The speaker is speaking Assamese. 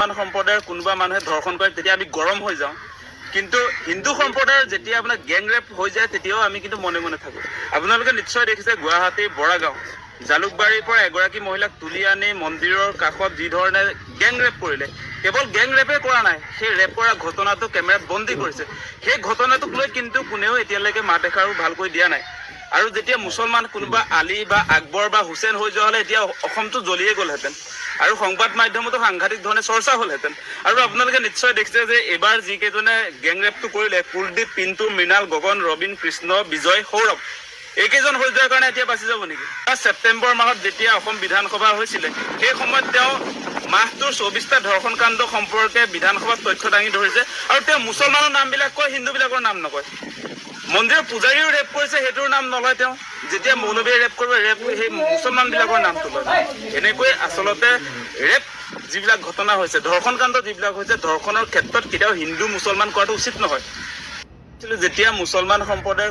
সম্প্ৰদায়ৰ কোনোবা মানুহে ধৰ্ষণ কৰে তেতিয়া আমি গৰম হৈ যাওঁ, কিন্তু হিন্দু সম্প্ৰদায়ৰ যেতিয়া আপোনাৰ গেং ৰেপ হৈ যায় তেতিয়াও আমি কিন্তু মনে মনে থাকোঁ। আপোনালোকে নিশ্চয় দেখিছে গুৱাহাটীৰ বৰাগাঁও জালুকবাৰীৰ পৰা এগৰাকী মহিলাক তুলি আনি মন্দিৰৰ কাষত যি ধৰণে গেং ৰেপ কৰিলে, কেৱল গেং ৰেপে কৰা নাই, সেই ৰেপ কৰা ঘটনাটো কেমেৰাত বন্দী কৰিছে। সেই ঘটনাটোক লৈ কিন্তু কোনেও এতিয়ালৈকে মাত এষাৰো ভালকৈ দিয়া নাই। আৰু যেতিয়া মুছলমান কোনোবা আলী বা আকবৰ বা হুছেইন হৈ যোৱা হ'লে এতিয়া অসমটো জ্বলিয়ে গ'লহেঁতেন আৰু সংবাদ মাধ্যমতো সাংঘাতিক ধৰণে চৰ্চা হ'লহেঁতেন। আৰু আপোনালোকে নিশ্চয় দেখিছে যে এইবাৰ যিকেইজনে গেং ৰেপটো কৰিলে, কুলদীপ, পিণ্টু, মৃণাল, গগন, ৰবীন, কৃষ্ণ, বিজয়, সৌৰভ, এইকেইজন হৈ যোৱাৰ কাৰণে এতিয়া বাচি যাব নেকি? ছেপ্টেম্বৰ মাহত যেতিয়া অসম বিধানসভা হৈছিলে সেই সময়ত তেওঁ মাহটোৰ 24টা ধৰ্ষণ কাণ্ড সম্পৰ্কে বিধানসভাত তথ্য দাঙি ধৰিছে আৰু তেওঁ মুছলমানৰ নামবিলাক কয়, হিন্দুবিলাকৰ নাম নকয়। মন্দিৰৰ পূজাৰীও ৰেপ কৰিছে, সেইটোৰ নাম নলয় তেওঁ। যেতিয়া মৌলবীয়ে ৰেপ কৰিব, ৰেপ সেই মুছলমানবিলাকৰ নামটো লয়। এনেকৈ আচলতে ৰেপ যিবিলাক ঘটনা হৈছে, ধৰ্ষণ কাণ্ড যিবিলাক হৈছে, ধৰ্ষণৰ ক্ষেত্ৰত কেতিয়াও হিন্দু মুছলমান কৰাটো উচিত নহয়। যেতিয়া মুছলমান সম্প্ৰদায়ৰ